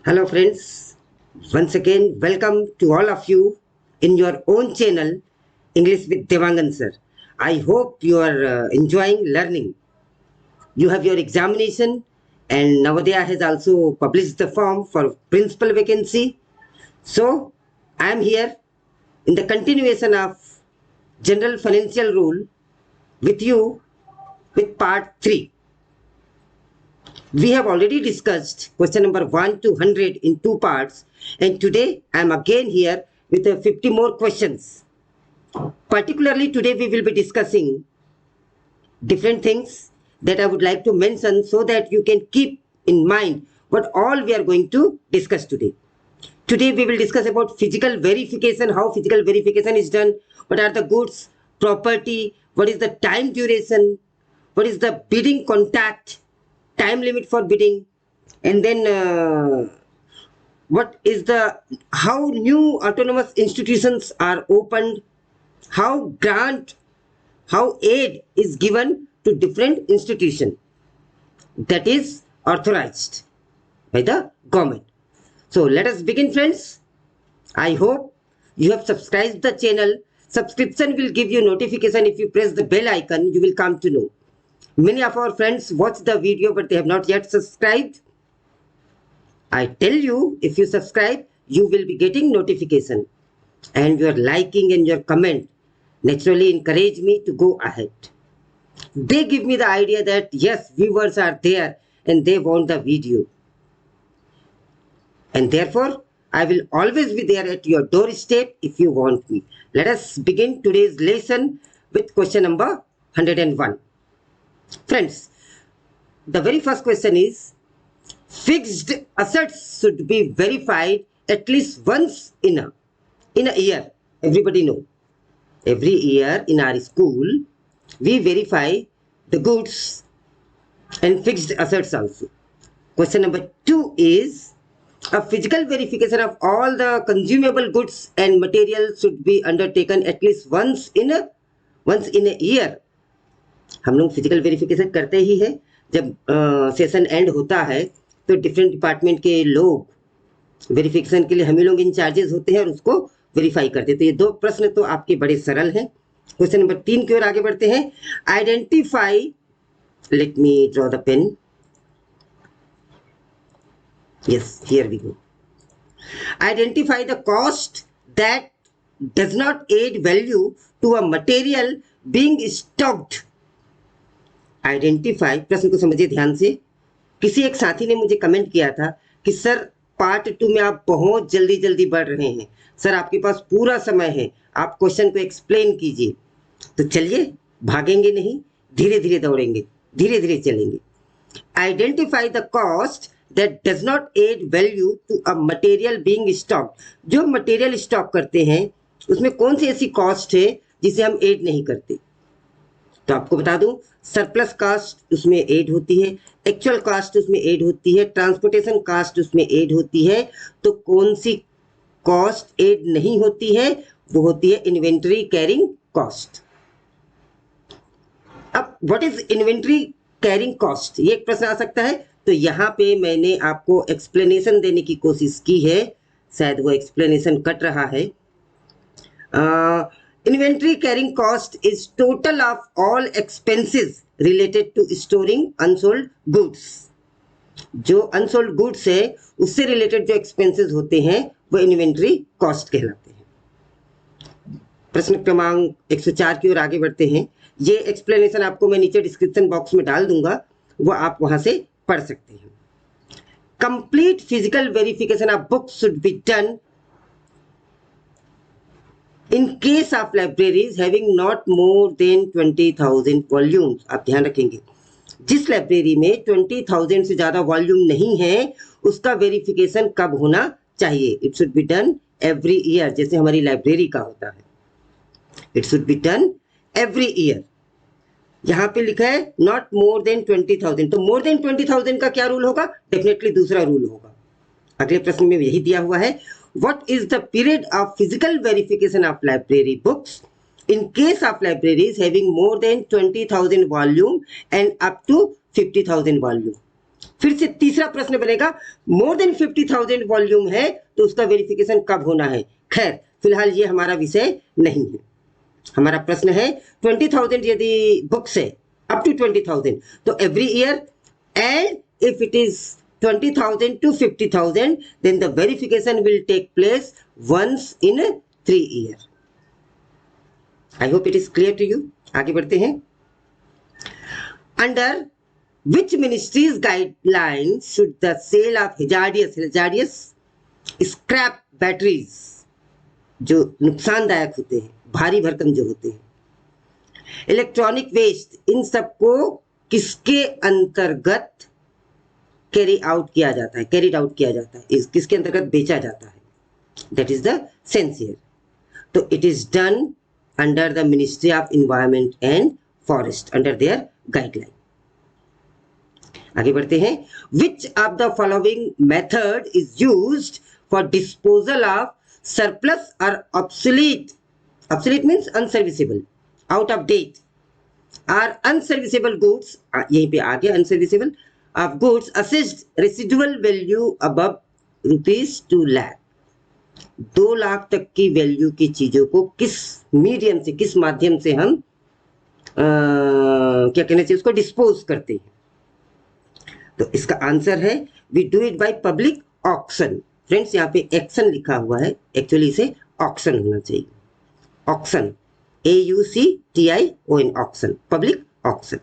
Hello friends, once again welcome to all of you in your own channel English with Devangan sir. I hope you are enjoying learning. You have your examination and Navodaya has also published the form for principal vacancy. So I am here in the continuation of general financial rule with you with part 3. We have already discussed question number 1 to 100 in 2 parts, and today I am again here with 50 more questions. Particularly today we will be discussing different things that I would like to mention so that you can keep in mind what all we are going to discuss today. Today we will discuss about physical verification, how physical verification is done, what are the goods, property, what is the time duration, what is the bidding contact, time limit for bidding, and then what is the how new autonomous institutions are opened, how aid is given to different institution that is authorized by the government. So let us begin, friends. I hope you have subscribed the channel. Subscription will give you notification. If you press the bell icon, you will come to know. Many of our friends watch the video but they have not yet subscribed. I tell you, if you subscribe, you will be getting notification, and your liking and your comment naturally encourage me to go ahead. They give me the idea that yes, viewers are there and they want the video, and therefore I will always be there at your doorstep if you want me. Let us begin today's lesson with question number 101. Friends, the very first question is, fixed assets should be verified at least once in a year. Everybody know. Every year in our school, we verify the goods and fixed assets also. Question number 2 is, a physical verification of all the consumable goods and materials should be undertaken at least once in a year. हम लोग physical verification करते ही है जब session and होता है, तो different department के लोग वेरिफिकेशन के लिए हम ही लोग इंचार्जेस होते हैं और उसको वेरीफाई करते हैं। तो ये 2 प्रश्न तो आपके बड़े सरल हैं। क्वेश्चन नंबर 3 की ओर आगे बढ़ते हैं। Identify, let me draw the pen, yes, here we go. Identify the cost that does not add value to a material being stocked. Identify, प्रश्न को समझिए ध्यान से। किसी एक साथी ने मुझे कमेंट किया था कि सर पार्ट 2 में आप बहुत जल्दी बढ़ रहे हैं, सर आपके पास पूरा समय है, आप क्वेश्चन को एक्सप्लेन कीजिए। तो चलिए, भागेंगे नहीं, धीरे धीरे दौड़ेंगे, धीरे धीरे चलेंगे। Identify the cost that does not add value to a material being stock. जो मटेरियल स्टॉक करते हैं उसमें कौन सी ऐसी कॉस्ट है जिसे हम एड नहीं करते? तो आपको बता दूं, सरप्लस कास्ट उसमें ऐड होती है, एक्चुअल कास्ट उसमें ऐड होती है, ट्रांसपोर्टेशन कास्ट उसमें ऐड होती है। तो कौन सी कॉस्ट ऐड नहीं होती है? वो होती है इन्वेंटरी कैरिंग कॉस्ट। अब what is inventory carrying cost, ये एक प्रश्न आ सकता है। तो यहाँ पे मैंने आपको एक्सप्लेनेशन देने की कोशिश की है, शायद वो एक्सप्लेनेशन कट रहा है। Inventory carrying cost is total of all expenses related to storing unsold goods. जो unsold goods है उससे related जो expenses होते हैं वो inventory cost कहलाते हैं। प्रश्न क्रमांक 104 की ओर आगे बढ़ते हैं। ये explanation आपको मैं नीचे डिस्क्रिप्शन बॉक्स में डाल दूंगा, वो आप वहां से पढ़ सकते हैं। Complete physical verification of books should be done in case of libraries having not more than 20,000 volumes। आप ध्यान रखेंगे, जिस लाइब्रेरी में 20,000 से ज्यादा वॉल्यूम नहीं है उसका वेरिफिकेशन कब होना चाहिए? It should be done every year, जैसे हमारी लाइब्रेरी का होता है। It should be done every year. यहाँ पे लिखा है नॉट मोर देन 20,000, तो मोर देन 20,000 का क्या रूल होगा? डेफिनेटली दूसरा रूल होगा। अगले प्रश्न में यही दिया हुआ है, what is the period of physical verification of library books in case of libraries having more than 20,000 volume and up to 50,000 volume? फिर से तीसरा प्रश्न बनेगा, मोर देन 50,000 वॉल्यूम है तो उसका वेरिफिकेशन कब होना है। खैर फिलहाल ये हमारा विषय नहीं है। हमारा प्रश्न है 20,000 यदि बुक्स है अप टू 20,000 तो every year, and if it is 20,000 to 50,000 then the verification will take place once in 3 years. I hope it is clear to you. आगे बढ़ते हैं। Under which ministry's guidelines should the sale of hazardous scrap batteries, जो नुकसानदायक होते हैं, भारी भरकम जो होते हैं, इलेक्ट्रॉनिक वेस्ट, इन सबको किसके अंतर्गत कैरिड आउट किया जाता है, इस किसके अंतर्गत बेचा जाता है, that is the sense here. तो it is done under the ministry of environment and forest, under their guideline. आगे बढ़ते हैं। Which of the following method is used for disposal of surplus और obsolete means unserviceable, out of date और unserviceable goods, यहीं पे आ गया unserviceable, of goods assessed residual value above ₹2 lakh. 2 lakh तक की वैल्यू की चीजों को किस मीडियम से, किस माध्यम से हम क्या कहना चाहिए, उसको डिस्पोज करते हैं। तो इसका आंसर है we do it by public auction. Friends यहाँ पे एक्शन लिखा हुआ है, एक्चुअली इसे ऑक्शन होना चाहिए। Auction, AUCTION, auction, public auction.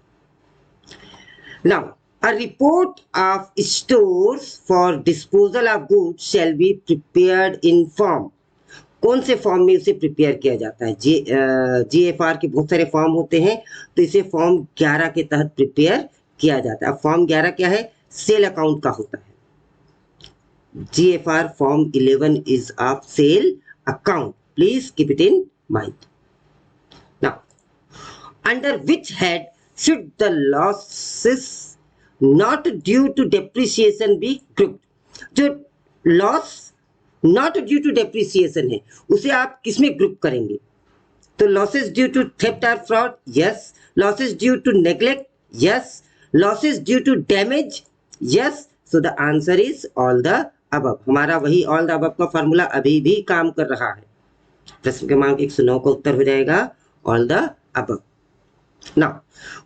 Now a report of stores for disposal of goods shall be prepared in form. कौन से फॉर्म में उसे प्रिपेयर किया जाता है? GFR के बहुत सारे फॉर्म होते हैं, तो इसे फॉर्म 11 के तहत प्रिपेयर किया जाता है। अब फॉर्म 11 क्या है? सेल अकाउंट का होता है। GFR form 11 is of sale account. Please keep it in mind. Now, under which head should the losses not due to depreciation be grouped? जो loss not due to depreciation है उसे आप किसमें group करेंगे? तो लॉसेस ड्यू टू थेफ्ट और fraud, yes. Losses due to neglect, yes. Losses due to damage, yes. So the answer is all the above. हमारा वही ऑल द अबव का फॉर्मूला अभी भी काम कर रहा है। प्रश्न क्रमांक 109 का उत्तर हो जाएगा all the above. Now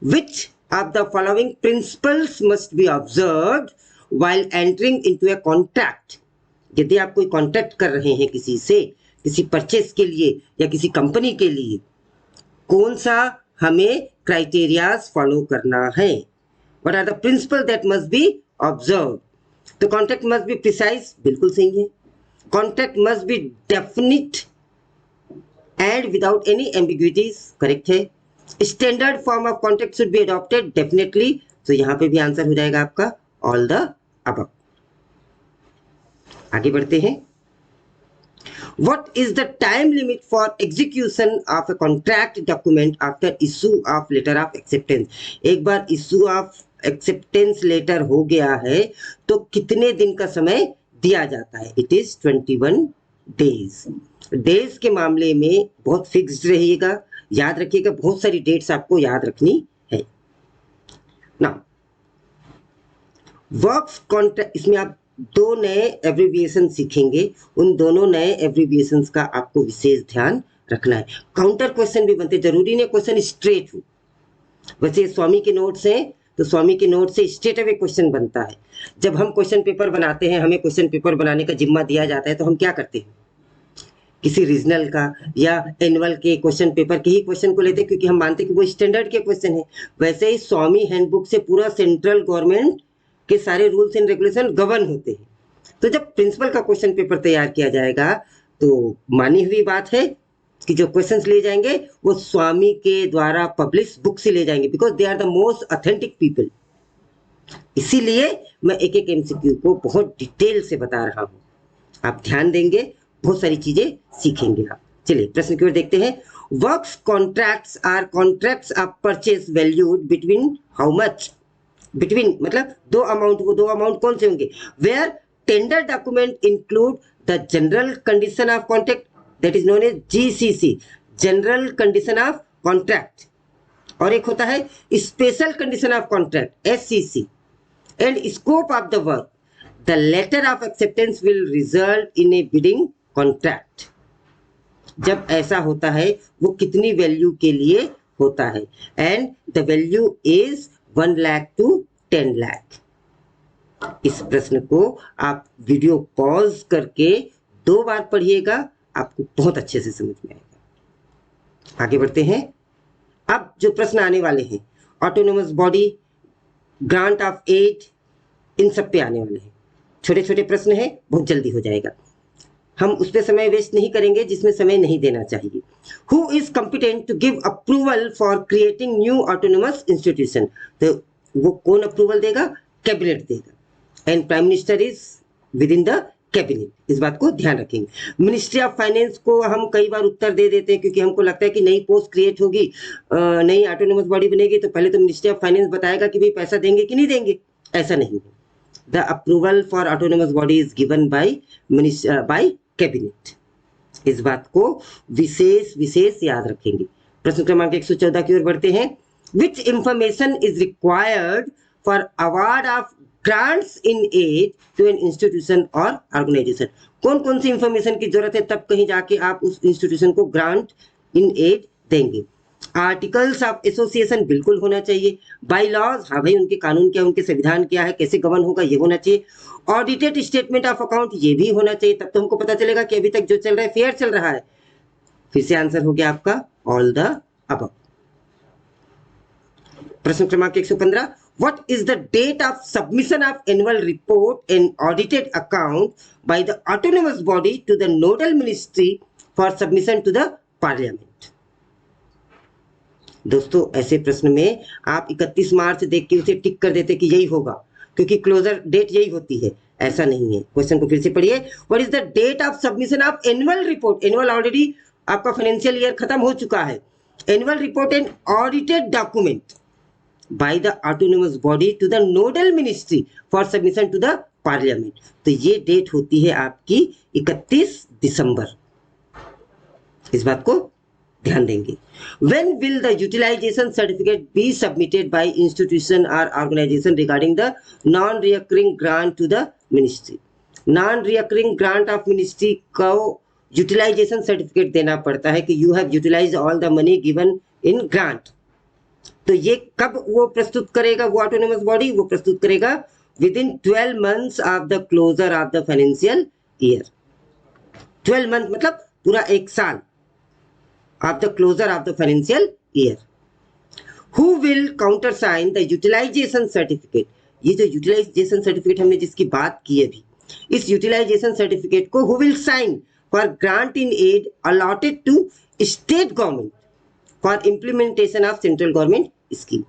which of the following principles must be observed while entering into a contract? यदि आप कोई कॉन्ट्रैक्ट कर रहे हैं किसी से, किसी परचेस के लिए या किसी कंपनी के लिए, कौन सा हमें क्राइटेरियाज फॉलो करना है? What are the principles that must be observed? तो कॉन्ट्रैक्ट मस्ट बी प्रिसाइज, बिल्कुल सही है। Contract must be definite and without any ambiguities, correct है। Standard form of contract should be adopted, definitely. तो यहां पे भी आंसर हो जाएगा आपका ऑल द अबव। आगे बढ़ते हैं। What is the time limit for execution of a contract document after issue of letter of acceptance? एक बार issue of acceptance letter हो गया है तो कितने दिन का समय दिया जाता है? It is 21 days. डेज के मामले में बहुत फिक्स्ड रहिएगा, याद रखिएगा, बहुत सारी डेट्स आपको याद रखनी है। नाउ वर्क्स कॉन्ट्रैक्ट, इसमें आप 2 नए एब्रिविएशन सीखेंगे, उन दोनों नए एब्रिविएशंस का आपको विशेष ध्यान रखना है। काउंटर क्वेश्चन भी बनते, जरूरी नहीं क्वेश्चन स्ट्रेट हो। वैसे स्वामी के नोट्स हैं तो स्वामी के नोट से स्ट्रेट अवे क्वेश्चन बनता है। जब हम क्वेश्चन पेपर बनाते हैं, हमें क्वेश्चन पेपर बनाने का जिम्मा दिया जाता है, तो हम क्या करते हैं? किसी रीजनल का या एनुअल के क्वेश्चन पेपर के ही क्वेश्चन को लेते हैं, क्योंकि हम मानते हैं कि वो स्टैंडर्ड के क्वेश्चन है। वैसे ही स्वामी हैंडबुक से पूरा सेंट्रल गवर्नमेंट के सारे रूल्स एंड रेगुलेशन गवर्न होते हैं। तो जब प्रिंसिपल का क्वेश्चन पेपर तैयार किया जाएगा तो मानी हुई बात है कि जो क्वेश्चंस लिए जाएंगे वो स्वामी के द्वारा पब्लिश बुक से ले जाएंगे, because they are the most authentic people. इसीलिए मैं एक एक एमसीक्यू को बहुत डिटेल से बता रहा हूं। आप ध्यान देंगे, बहुत सारी चीजें सीखेंगे आप। चलिए प्रश्न की ओर देखते हैं। Works contracts are contracts of purchase valued between how much? Between मतलब 2 अमाउंट, वो 2 अमाउंट कौन से होंगे? Where tender document include the general condition of contract, that is known as GCC, general condition of contract, और एक होता है special condition of contract, SCC। and scope of the work, the letter of acceptance will result in a bidding contract. जब ऐसा होता है वो कितनी वैल्यू के लिए होता है, and the value is 1 lakh to 10 lakh. इस प्रश्न को आप वीडियो पॉज करके 2 बार पढ़िएगा, आपको बहुत अच्छे से समझ में आएगा. आगे बढ़ते हैं. अब जो प्रश्न आने वाले हैं, autonomous body, grant of aid, इन सब पे आने वाले हैं. छोटे छोटे प्रश्न हैं, बहुत जल्दी हो जाएगा. हम उस पर समय वेस्ट नहीं करेंगे जिसमें समय नहीं देना चाहिए. Who is competent to give approval for creating new autonomous institution. तो वो कौन अप्रूवल देगा? कैबिनेट देगा. And prime minister is within the cabinet. इस बात को ध्यान रखेंगे. मिनिस्ट्री ऑफ फाइनेंस को हम कई बार उत्तर दे देते हैं क्योंकि हमको लगता है कि नई पोस्ट क्रिएट होगी, नई ऑटोनोमस बॉडी बनेगी, तो पहले तो मिनिस्ट्री ऑफ फाइनेंस बताएगा कि भाई पैसा देंगे कि नहीं देंगे. ऐसा नहीं है. The approval for autonomous body is given by cabinet. इस बात को विशेष याद रखेंगे. प्रश्न क्रमांक 114 की ओर बढ़ते हैं. Which information is required for award of grants in aid to an institution और ऑर्गेनाइजेशन. कौन कौन सी इंफॉर्मेशन की जरूरत है तब कहीं जाके आप उस इंस्टीट्यूशन को ग्रांट इन एड देंगे. आर्टिकल्स ऑफ एसोसिएशन बिल्कुल होना चाहिए. बाई लॉज, हाँ भाई उनके कानून क्या, उनके संविधान क्या है, कैसे गवर्न होगा, ये होना चाहिए. ऑडिटेड स्टेटमेंट ऑफ अकाउंट, ये भी होना चाहिए. तब तो हमको पता चलेगा कि अभी तक जो चल रहा है फेयर चल रहा है. फिर से आंसर हो गया आपका ऑल द अबव. प्रश्न क्रमांक 115. What is the date of submission of annual report and audited account by the autonomous body to the nodal ministry for submission to the parliament? दोस्तों ऐसे प्रश्न में आप 31 मार्च देख के उसे टिक कर देते कि यही होगा क्योंकि क्लोजर डेट यही होती है. ऐसा नहीं है. क्वेश्चन को फिर से पढ़िए. What is the date of submission of annual report? Annual already आपका फाइनेंशियल ईयर खत्म हो चुका है. Annual report and audited document by the autonomous body to the nodal ministry for submission to the parliament. तो ये date होती है आपकी 31 दिसंबर. इस बात को ध्यान देंगे. When will the utilization certificate be submitted by institution or organization regarding the non-recurring grant to the ministry? Non-recurring grant of ministry को utilization certificate देना पड़ता है कि you have utilized all the money given in grant. तो ये कब वो प्रस्तुत करेगा वो ऑटोनोमस बॉडी? वो प्रस्तुत करेगा within 12 months of the closure of the financial year. 12 month मतलब पूरा एक साल of the closure of the financial year. Who will countersign the utilisation certificate? ये जो यूटिलाइजेशन सर्टिफिकेट हमने जिसकी बात की अभी, इस यूटिलाइजेशन सर्टिफिकेट को who will sign for grant in aid allotted to state government for implementation of central government scheme.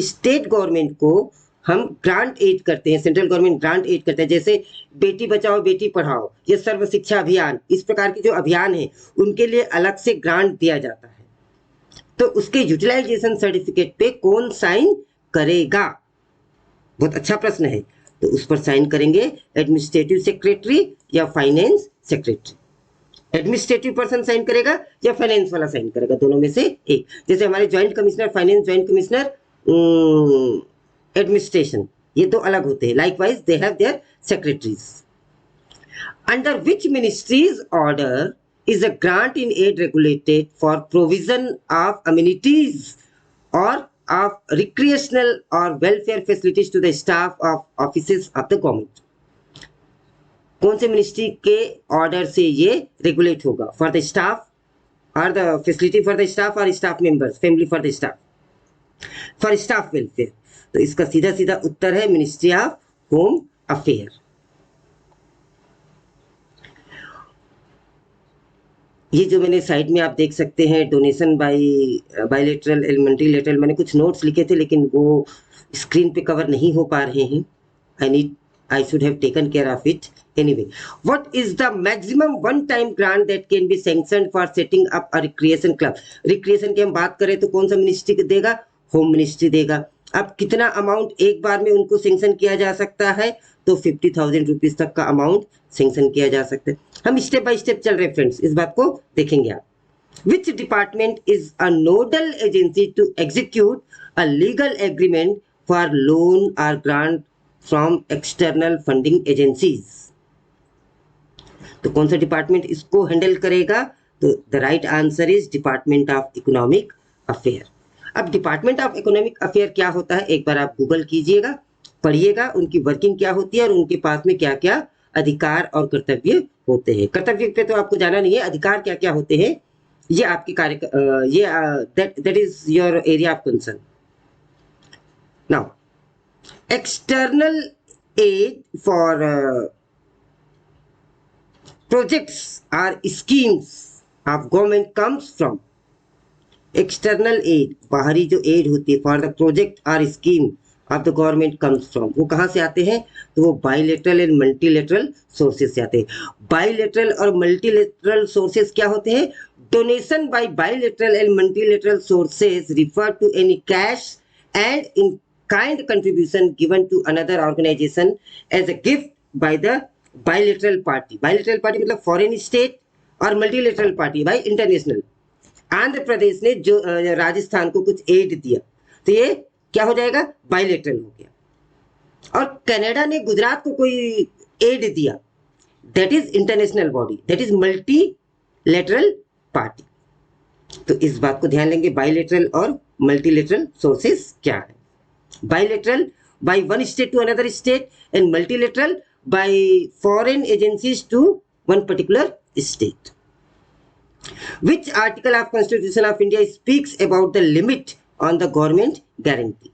State government को हम ग्रांट एड करते हैं, सेंट्रल गवर्नमेंट ग्रांट एड करते हैं. जैसे बेटी बचाओ बेटी पढ़ाओ, ये सर्व शिक्षा अभियान, इस प्रकार के जो अभियान है उनके लिए अलग से ग्रांट दिया जाता है. तो उसके यूटिलाइजेशन सर्टिफिकेट पे कौन साइन करेगा? बहुत अच्छा प्रश्न है. तो उस पर साइन करेंगे एडमिनिस्ट्रेटिव सेक्रेटरी या finance secretary. Administrative person sign करेगा या फाइनेंस वाला साइन करेगा, दोनों में से एक. जैसे हमारे joint commissioner finance, joint commissioner administration, ये दो अलग होते हैं. Likewise they have their secretaries. Under which ministries order is a grant in aid regulated for provision of amenities और ऑफ रिक्रिएशनल और welfare facilities to the staff of offices of the government? कौन से ministry के order से ये regulate होगा? For the staff और the facility for the staff और staff members, family for the staff, for staff welfare. तो इसका सीधा सीधा उत्तर है मिनिस्ट्री ऑफ होम अफेयर. ये जो मैंने साइड में आप देख सकते हैं डोनेशन बायलैटरल एंड मल्टीलैटरल, मैंने कुछ नोट्स लिखे थे लेकिन वो स्क्रीन पे कवर नहीं हो पा रहे हैं. I should have taken care of it. Anyway, what is the maximum one-time grant that can be sanctioned for setting up a recreation club? Recreation की हम बात करें तो कौन सा मिनिस्ट्री देगा? होम मिनिस्ट्री देगा. अब कितना अमाउंट एक बार में उनको सेंक्शन किया जा सकता है? तो 50,000 रुपीज तक का अमाउंट सेंक्शन किया जा सकता है. हम स्टेप बाय स्टेप चल रहे फ्रेंड्स, इस बात को देखेंगे आप. Which department is a nodal agency to execute a legal agreement for loan or grant from external funding agencies. तो कौन सा डिपार्टमेंट इसको हैंडल करेगा? तो the right answer is department of economic affair. अब डिपार्टमेंट ऑफ इकोनॉमिक अफेयर क्या होता है, एक बार आप गूगल कीजिएगा, पढ़िएगा उनकी वर्किंग क्या होती है और उनके पास में क्या क्या अधिकार और कर्तव्य होते हैं। कर्तव्य पे तो आपको जाना नहीं है, अधिकार क्या क्या होते हैं ये आपके कार्य ये that is your area of concern. Now external aid for projects or schemes of government comes from external aid, बाहरी जो एड होती है फॉर द प्रोजेक्ट और scheme of the government comes from, वो कहाँ से आते हैं? तो वो बाइलेटरल एंड मल्टीलेटरल सोर्सेज से आते हैं। बाइलेटरल और मल्टीलेटरल सोर्सेज क्या होते हैं? Donation by bilateral and multilateral sources refer to any cash and in kind contribution given to another organization as a gift by the bilateral party। bilateral party मतलब foreign state और multilateral party by international। Andhra Pradesh ने जो राजस्थान को कुछ add दिया तो ये क्या हो जाएगा? बाइलेटरल हो गया। और कनाडा ने गुजरात को कोई एड दिया, that is international body, that is multilateral party. तो इस बात को ध्यान लेंगे, बाइलेटरल और मल्टीलेटरल सोर्सेस क्या है। bilateral by one state to another state and multilateral by foreign agencies to one particular state। Which article of Constitution of India speaks about the limit on the government guarantee?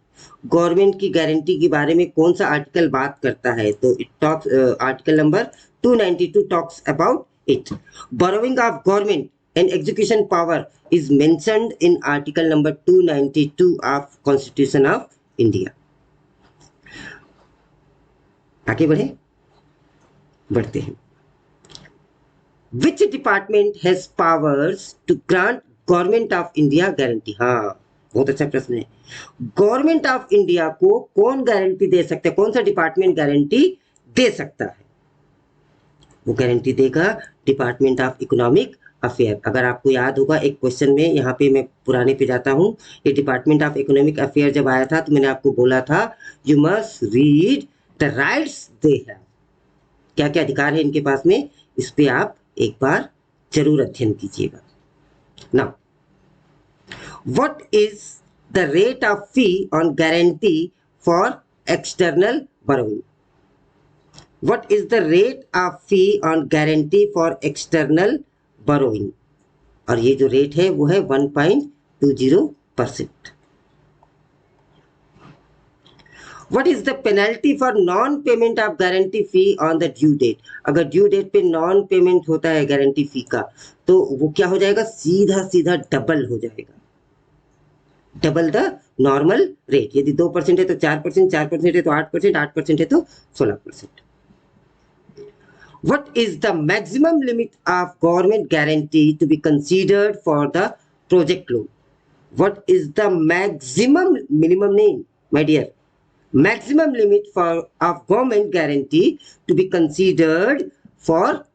Government की guarantee के बारे में कौन सा article बात करता है? तो it talks article number 292 talks about it। borrowing of government and execution power is mentioned in article number 292 of Constitution of India. आगे बढ़े, बढ़ते हैं। Which department has powers to grant government of India guarantee? हाँ, बहुत अच्छा प्रश्न है। Government of India को कौन गारंटी दे सकता है? कौन सा डिपार्टमेंट गारंटी दे सकता है? वो गारंटी देगा डिपार्टमेंट ऑफ इकोनॉमिक अफेयर। अगर आपको याद होगा एक क्वेश्चन में, यहाँ पे मैं पुराने पे जाता हूँ, ये डिपार्टमेंट ऑफ इकोनॉमिक अफेयर जब आया था तो मैंने आपको बोला था you must read the rights they have, क्या क्या अधिकार है इनके पास में, इस पे आप एक बार जरूर अध्ययन कीजिएगा। Now what is the rate of fee on guarantee for external borrowing? What is the rate of fee on guarantee for external borrowing? और ये जो रेट है वो है 1.20%। What is the penalty for non-payment of guarantee fee on the due date? अगर due date पे non payment होता है गारंटी फी का तो वो क्या हो जाएगा? सीधा सीधा डबल हो जाएगा, डबल द नॉर्मल रेट। यदि 2% है तो 4%, 4% है तो 8%, 8% है तो 16%। What is the maximum limit of government guarantee to be considered for the project loan? What is the maximum, minimum name, my dear, maximum limit of government guarantee to be considered for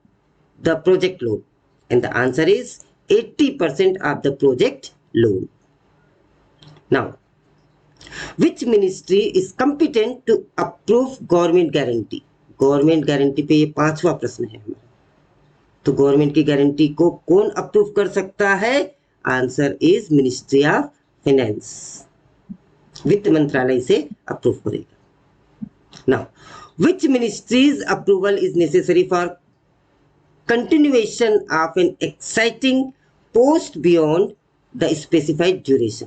the project loan? And the answer is 80% of the project loan. Now, which ministry is competent to approve government guarantee? Government guarantee पे ये 5वां प्रश्न है हमारा। तो government की guarantee को कौन अप्रूव कर सकता है? Answer is ministry of finance, वित्त मंत्रालय से अप्रूव करेगा। Now which ministries approval is necessary for continuation of an exciting post beyond the specified duration?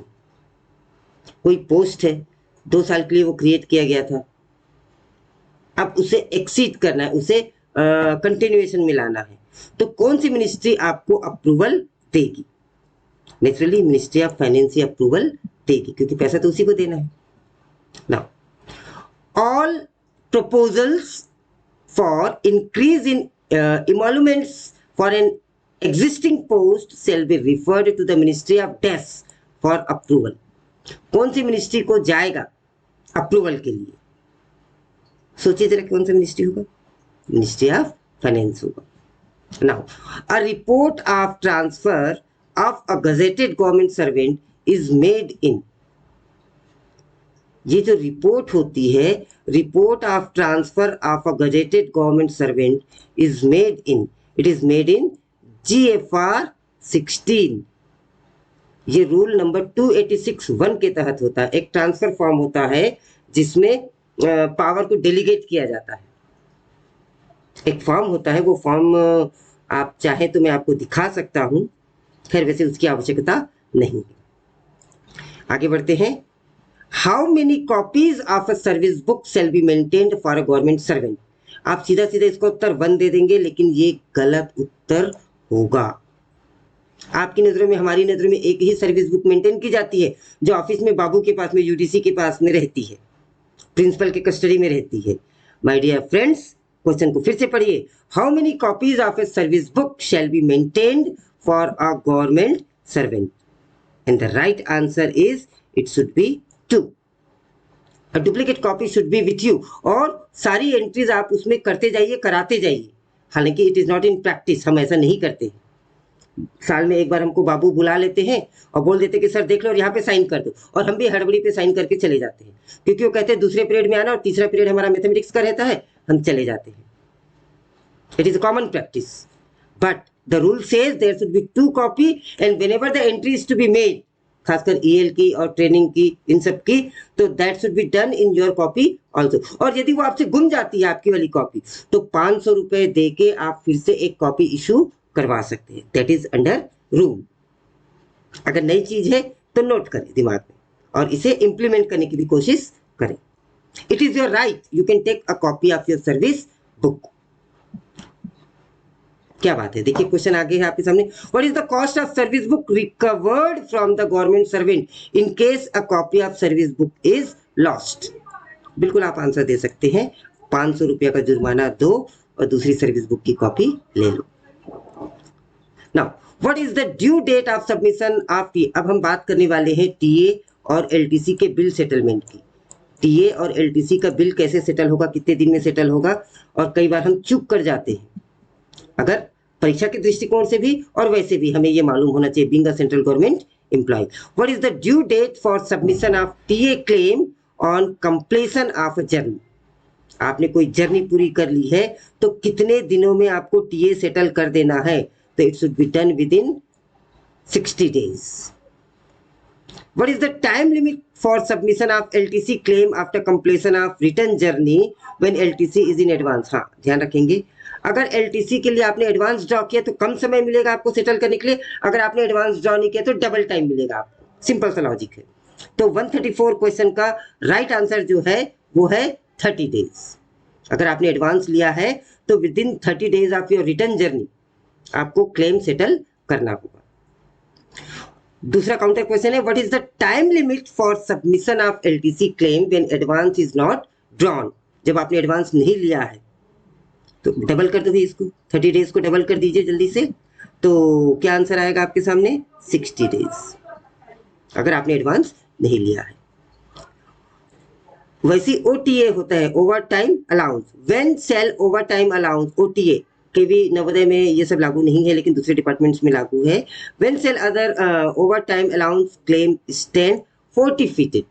कोई पोस्ट है 2 साल के लिए वो क्रिएट किया गया था, अब उसे एक्सीड करना है, उसे कंटिन्यूएशन में लाना है, तो कौन सी मिनिस्ट्री आपको अप्रूवल देगी? Naturally ministry of finance he approval देगी, क्योंकि पैसा तो उसी को देना है। Now all proposals for increase in emoluments for an existing post shall be referred to the Ministry of Death for approval। कौन सी मिनिस्ट्री को जाएगा अप्रूवल के लिए? सोचिए जरा कौन सा मिनिस्ट्री होगा? मिनिस्ट्री ऑफ फाइनेंस होगा। Now a report of transfer of a gazetted government servant is made in, ये जो रिपोर्ट होती है, report of transfer of a gazetted government servant is made in, it is made in GFR 16। ये rule number 286(1) के तहत होता है। एक ट्रांसफर फॉर्म होता है जिसमें पावर को डेलीगेट किया जाता है। एक फॉर्म होता है, वो फॉर्म आप चाहे तो मैं आपको दिखा सकता हूं, खैर वैसे उसकी आवश्यकता नहीं है। आगे बढ़ते हैं। How many copies of a service book shall be maintained for a government servant. आप सीधा सीधा इसका उत्तर 1 दे देंगे, लेकिन ये गलत उत्तर होगा। आपकी नजरों में, हमारी नजरों में एक ही सर्विस बुक मेंटेन की जाती है जो ऑफिस में बाबू के पास में, UDC के पास में रहती है, प्रिंसिपल के कस्टडी में रहती है। माय डियर फ्रेंड्स, क्वेश्चन को फिर से पढ़िए। How many copies of a service book shall be maintained for a government servant? And the right answer is it should be 2। A duplicate copy should be with you, और सारी entries आप उसमें करते जाइए, कराते जाइए। हालांकि it is not in practice, हम ऐसा नहीं करते। साल में एक बार हमको बाबू बुला लेते हैं और बोल देते कि सर देख लो और यहाँ पे साइन कर दो, और हम भी हड़बड़ी पे साइन करके चले जाते हैं, क्योंकि वो कहते हैं दूसरे पीरियड में आना, और तीसरा पीरियड हमारा मैथमेटिक्स का रहता है, हम चले जाते हैं। It is a common practice, but the rule says there should be 2 copy, and whenever the entry is to be made, खासकर EL की और ट्रेनिंग की, इन सब की, तो that should be done in your copy also. और यदि वो आपसे गुम जाती है आपकी वाली कॉपी, तो 500 रुपए दे के आप फिर से एक कॉपी इशू करवा सकते हैं। That is under rule. अगर नई चीज है तो नोट करें दिमाग में, और इसे इंप्लीमेंट करने की भी कोशिश करें। It is your right, you can take a copy of your service book. क्या बात है, देखिए क्वेश्चन आगे है आपके सामने। What is the cost of service book recovered from the government servant in case a copy of service book is lost? बिल्कुल आप आंसर दे सकते हैं। 500 रुपया का जुर्माना दो और दूसरी सर्विस बुक की कॉपी ले लो। Now what is the due date of submission of T? अब हम बात करने वाले हैं टीए और LTC के बिल सेटलमेंट की। टीए और LTC का बिल कैसे सेटल होगा, कितने दिन में सेटल होगा, और कई बार हम चूक कर जाते हैं। अगर परीक्षा के दृष्टिकोण से भी और वैसे भी हमें यह मालूम होना चाहिए, being a central government employee. What is the due date for submission of TA claim on completion of journey? आपने कोई जर्नी पूरी कर ली है तो कितने दिनों में आपको टीए सेटल कर देना है? तो it should be done with in 60 days. What is the time limit for submission of LTC claim after completion of return journey when LTC is in advance? हाँ, ध्यान रखेंगे, अगर LTC के लिए आपने एडवांस ड्रॉ किया तो कम समय मिलेगा आपको सेटल करने के लिए, अगर आपने एडवांस ड्रॉ नहीं किया तो डबल टाइम मिलेगा आपको। सिंपल सा लॉजिक है। तो 134 क्वेश्चन का राइट आंसर जो है वो है 30 days। अगर आपने एडवांस लिया है तो with in 30 days of your return journey आपको क्लेम सेटल करना होगा। दूसरा काउंटर क्वेश्चन है, what is the time limit for submission of LTC claim when advance is not drawn? जब आपने एडवांस नहीं लिया है तो डबल कर दो भी इसको, 30 days को डबल कर दीजिए जल्दी से। तो क्या आंसर आएगा आपके सामने? 60 days, अगर आपने एडवांस नहीं लिया है। वैसे OTA होता है, over time allowance. When shall over time allowance, OTA के भी नवोदय में ये सब लागू नहीं है, लेकिन दूसरे डिपार्टमेंट्स में लागू है। When shall other over time allowance claim stand forfeited?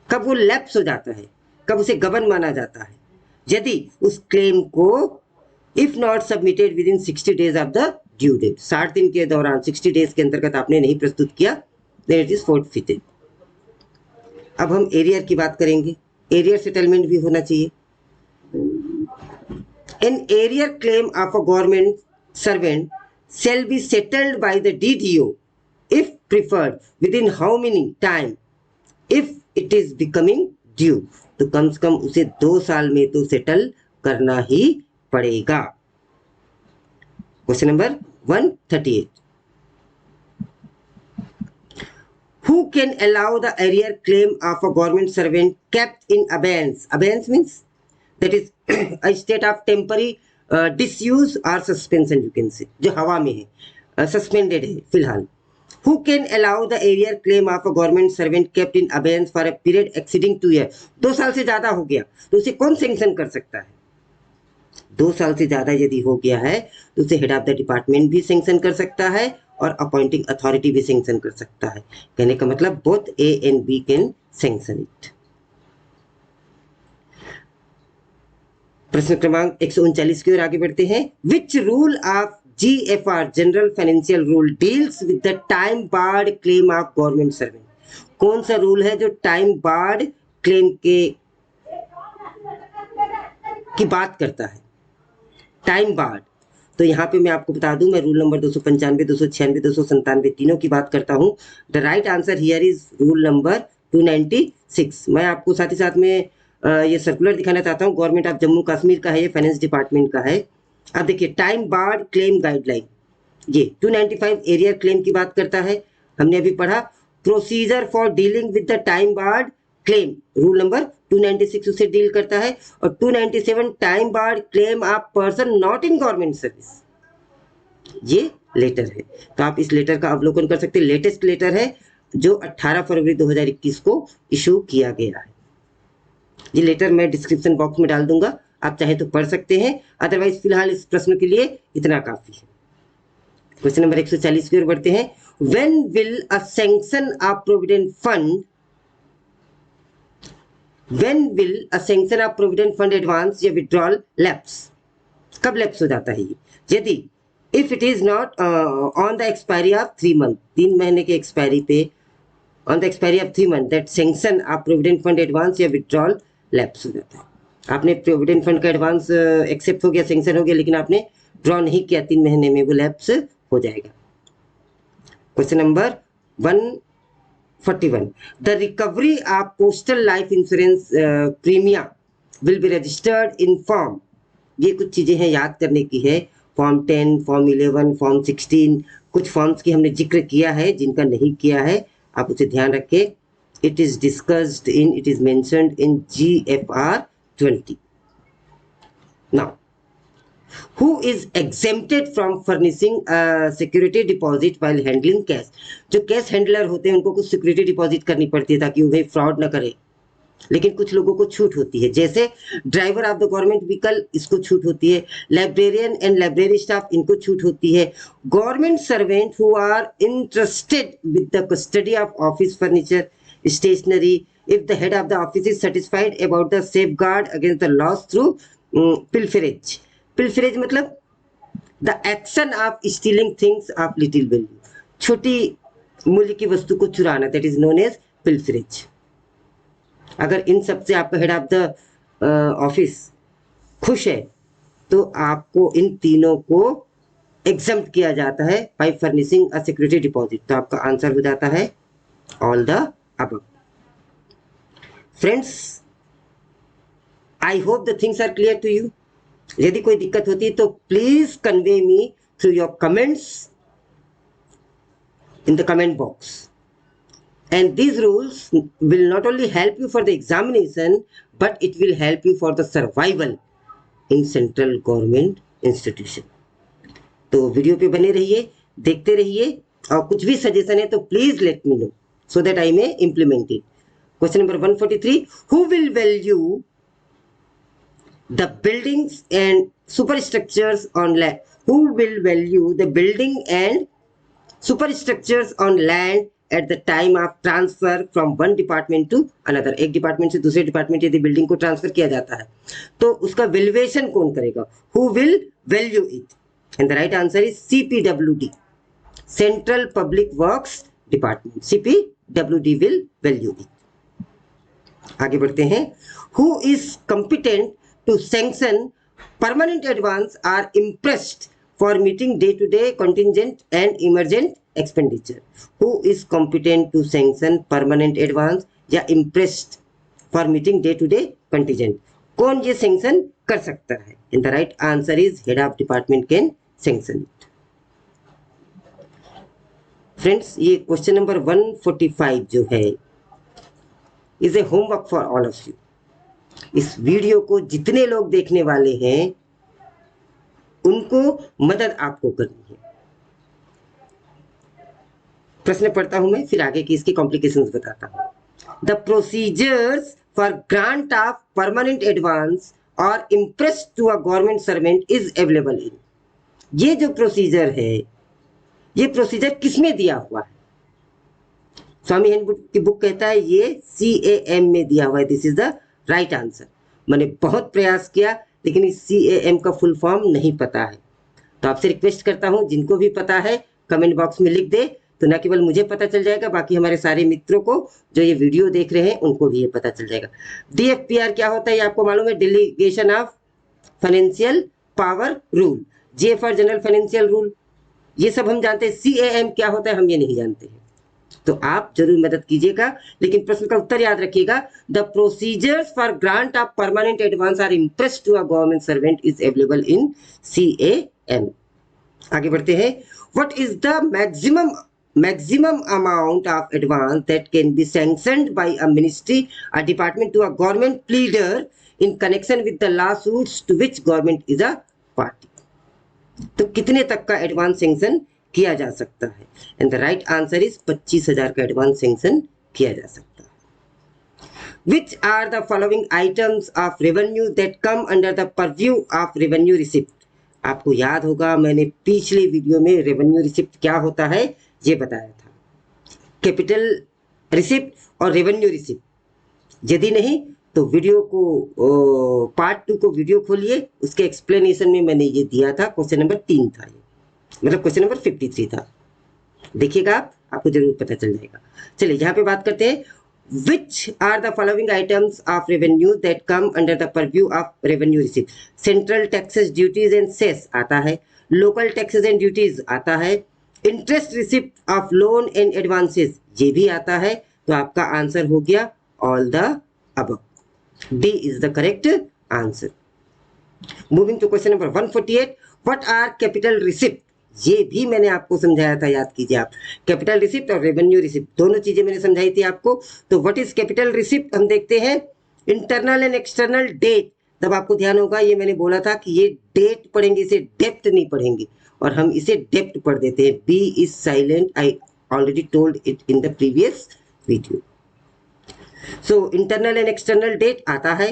कब वो लैप्स हो जाता है, कब उसे गबन माना जाता है? यदि उस क्लेम को if not submitted within 60 days of the due date, 60 दिन के दौरान 60 days के अंतर्गत आपने नहीं प्रस्तुत किया, देन इट इज फोर्टिफिटेड। अब हम एरियर की बात करेंगे। एरियर सेटलमेंट भी होना चाहिए। An arrear claim of a government servant shall be settled by the DDO if preferred within how many time if it is becoming due? तो कम से कम उसे 2 साल में तो सेटल करना ही पड़ेगा। Question number 138, who can allow the arrear claim of a government servant kept in abeyance? Abeyance means that is a state of temporary disuse or suspension, you can say, जो हवा में है, suspended है फिलहाल। Who can allow the arrear claim of a government servant kept in abeyance for a period exceeding 2 years? 2 साल से ज्यादा हो गया तो उसे कौन सैंक्शन कर सकता है? 2 साल से ज्यादा यदि हो गया है तो उसे हेड ऑफ द डिपार्टमेंट भी सैंक्शन कर सकता है, और अपॉइंटिंग अथॉरिटी भी सैंक्शन कर सकता है। कहने का मतलब both A and B can sanction it. प्रश्न क्रमांक 139 की ओर आगे बढ़ते हैं। Which rule of GFR general financial rule deals with the time barred claim of government servant? कौन सा रूल है जो टाइम बार्ड क्लेम के की बात करता है? टाइम बार्ड, तो यहाँ पे मैं आपको बता दूं, मैं रूल नंबर 295, 296, 297 तीनों की बात करता हूँ। The right answer here is rule number 296। मैं आपको साथ ही साथ में ये सर्कुलर दिखाना चाहता हूँ, गवर्नमेंट ऑफ जम्मू कश्मीर का है, ये फाइनेंस डिपार्टमेंट का है। अब देखिए टाइम बार्ड क्लेम गाइडलाइन, ये 295 एरियर क्लेम की बात करता है। हमने अभी पढ़ा procedure for dealing with the time barred claim, rule number 296 उससे डील करता है। और 297 time barred claim of person not in government service, ये लेटर है। तो आप इस लेटर का अवलोकन कर सकते हैं। लेटेस्ट लेटर है जो 18 फरवरी 2021 को इशू किया गया है। ये लेटर मैं डिस्क्रिप्शन बॉक्स में डाल दूंगा, आप चाहे तो पढ़ सकते हैं, अदरवाइज फिलहाल इस प्रश्न के लिए इतना काफी है। क्वेश्चन नंबर 140 की ओर बढ़ते हैं। When will a sanction of provident fund, when will a sanction of provident fund advance या विड्रॉल लैप्स? कब लैप्स हो जाता है ये? यदि if it is not on the expiry of 3 month, 3 महीने के एक्सपायरी पे, on the expiry of 3 month that sanction of provident fund advance या विड्रॉल लैप्स हो जाता है। आपने प्रोविडेंट फंड का एडवांस एक्सेप्ट हो गया, सैंक्शन हो गया, लेकिन आपने ड्रॉ नहीं किया 3 महीने में, वो लैप्स हो जाएगा। Question number 141। The recovery of postal life insurance premium will be registered in form, ये कुछ चीजें हैं याद करने की है। फॉर्म 10, फॉर्म 11, फॉर्म 16, कुछ फॉर्म्स की हमने जिक्र किया है, जिनका नहीं किया है आप उसे ध्यान रखें। It is discussed in, it is mentioned in GFR 20। Now who is exempted from furnishing a security deposit while handling cash? जो कैश हैंडलर होते हैं उनको कुछ सिक्योरिटी डिपॉजिट करनी पड़ती है ताकि वो फ्रॉड ना करे, लेकिन कुछ लोगों को छूट होती है, जैसे driver of the government vehicle, इसको छूट होती है। लाइब्रेरियन एंड लाइब्रेरी स्टाफ, इनको छूट होती है। Government servant who are interested with the custody of office furniture stationery if the head of the office is satisfied about the safeguard against the loss through pilferage. Pilferage मतलब the action of stealing things of little value, छोटी मूल्य की वस्तु को चुराना, that is known as pilferage. अगर इन सब से आपका हेड ऑफ द ऑफिस खुश है तो आपको इन तीनों को एग्जम्प्ट किया जाता है by furnishing a security deposit. तो आपका आंसर हो जाता है all the above. Friends, I hope the things are clear to you. यदि कोई दिक्कत होती है तो please convey me through your comments in the comment box. And these rules will not only help you for the examination, but it will help you for the survival in central government institution. तो video पे बने रहिए, देखते रहिए, और कुछ भी suggestion है तो please let me know so that I may implement it. Question number 143. Who will value the buildings and superstructures on land? Who will value the building and superstructures on land at the time of transfer from one department to another? एक department से दूसरे department यदि building को transfer किया जाता है तो उसका वैल्यूएशन कौन करेगा? Who will value it? And the right answer is CPWD, Central Public Works Department. CPWD will value it. आगे बढ़ते हैं। Who is competent to sanction permanent advance or impressed for meeting day-to-day contingent and emergent expenditure? Who is competent to sanction permanent advance या impressed for meeting day-to-day contingent? कौन ये sanction कर सकता है? And the right answer is head of department can sanction it. Friends, ये question number 145 जो है is a homework for all of you. इस वीडियो को जितने लोग देखने वाले हैं उनको मदद आपको करनी है। प्रश्न पढ़ता हूं मैं, फिर आगे की इसकी कॉम्प्लिकेशंस बताता हूं। The procedures for grant of permanent advance और imprest to a government servant is available in, ये जो प्रोसीजर है ये प्रोसीजर किसमें दिया हुआ है? स्वामी हैंडबुक की बुक कहता है ये CAM में दिया हुआ है। This is the right answer. मैंने बहुत प्रयास किया लेकिन इस CAM का फुल फॉर्म नहीं पता है। तो आपसे रिक्वेस्ट करता हूं जिनको भी पता है कमेंट बॉक्स में लिख दे, तो न केवल मुझे पता चल जाएगा, बाकी हमारे सारे मित्रों को जो ये वीडियो देख रहे हैं उनको भी ये पता चल जाएगा। DFPR क्या होता है ये आपको मालूम है? Delegation of financial power rule. GFR general financial rule, ये सब हम जानते हैं। CAM क्या होता है हम ये नहीं जानते हैं। तो आप जरूर मदद कीजिएगा, लेकिन प्रश्न का उत्तर याद रखिएगा। The procedures for grant of permanent advance are impressed to a government servant is available in CAM। आगे बढ़ते हैं। What is the maximum amount of advance that can be sanctioned by a ministry or department to a government pleader in connection with the lawsuits to which government is a party? तो कितने तक का advance sanction किया जा सकता है? And the right answer is 25,000 का advance sanction किया जा सकता है। Which are the following items of revenue that come under the purview of revenue receipt? आपको याद होगा मैंने पिछले वीडियो में रेवेन्यू रिसिप्ट क्या होता है ये बताया था। कैपिटल रिसिप्ट और रेवेन्यू रिसिप्ट। यदि नहीं तो वीडियो को पार्ट 2 को वीडियो खोलिए, उसके एक्सप्लेनेशन में मैंने ये दिया था। क्वेश्चन नंबर 3 था ये, मतलब क्वेश्चन नंबर 53 था। देखिएगा आपको जरूर पता चल जाएगा। चलिए यहाँ पे बात करते हैं। Which are the following items of revenue that come under the purview of revenue receipt? Central taxes duties and cess आता है, लोकल टैक्सेस एंड ड्यूटीज आता है, interest receipt of loan and advances ये भी आता है। तो आपका आंसर हो गया all the above. D is the correct answer. Moving to question number 148। What are capital receipt? ये भी मैंने आपको समझाया था, याद कीजिए आप। कैपिटल रिसिप्ट और रेवेन्यू रिसिप्ट दोनों चीजें मैंने समझाई थी आपको। तो व्हाट इज कैपिटल रिसिप्ट हम देखते हैं। Internal and external date. तब आपको ध्यान होगा ये मैंने बोला था कि ये डेट पढ़ेंगे, इसे डेप्थ नहीं पढ़ेंगे, और हम इसे डेप्थ पढ़ देते हैं। B is silent, I already told it in the previous video. So internal and external debt आता है।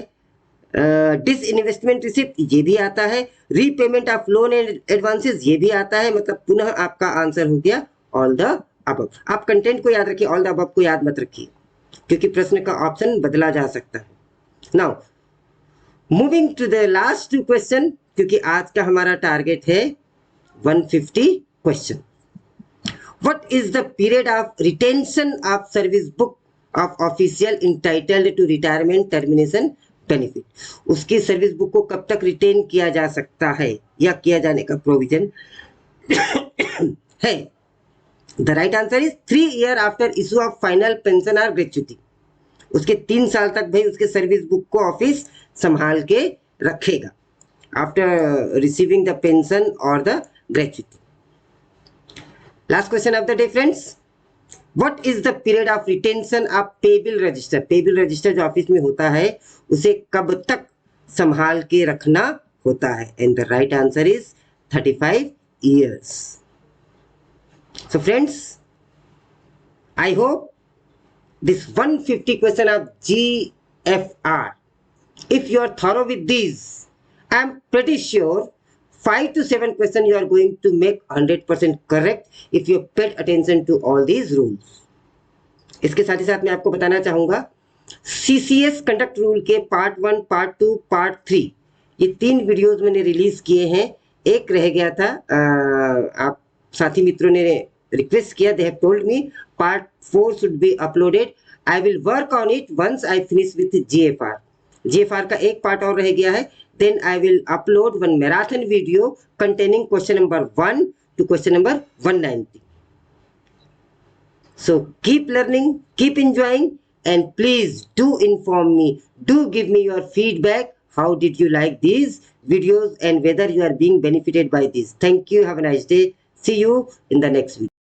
डिस इन्वेस्टमेंट रिसिप्ट ये भी आता है। Repayment of loan and advances ये भी आता है। मतलब पुनः आपका आंसर हो गया ऑल द अबव। आप कंटेंट को याद रखिए, ऑल द अबव को याद मत रखिए, क्योंकि प्रश्न का ऑप्शन बदला जा सकता है। Now moving to the last 2 question, क्योंकि आज का हमारा टारगेट है 150 question. What is the period of retention of service book of official entitled to retirement termination benefit? उसकी सर्विस बुक को कब तक रिटेन किया जा सकता है या किया जाने का प्रोविजन है? The right answer is 3 year after issue of final pension और ग्रेच्युटी। उसके 3 साल तक भाई उसके सर्विस बुक को ऑफिस संभाल के रखेगा आफ्टर रिसीविंग द पेंशन और the gratuity. Last question of the day friends. What is the period of retention of paybill register? Paybill register जो ऑफिस में होता है उसे कब तक संभाल के रखना होता है? And the right answer is 35 years. So friends, I hope this 150 question of GFR, if you are thorough with these, I am pretty sure 5 to 7 questions you are going to make 100% correct if you paid attention to all these rules. इसके साथ ही साथ मैं आपको बताना चाहूंगा CCS conduct rule के part 1, part 2, part 3 ये 3 videos मैंने रिलीज किए हैं। एक रह गया था, आप साथी मित्रों ने रिक्वेस्ट किया, they have told me part 4 should be uploaded. I will work on it once I finish with GFR। GFR का एक पार्ट और रह गया है। Then I will upload one marathon video containing question number 1 to question number 190. So keep learning, keep enjoying, and please do inform me. Do give me your feedback. How did you like these videos and whether you are being benefited by this? Thank you. Have a nice day. See you in the next video.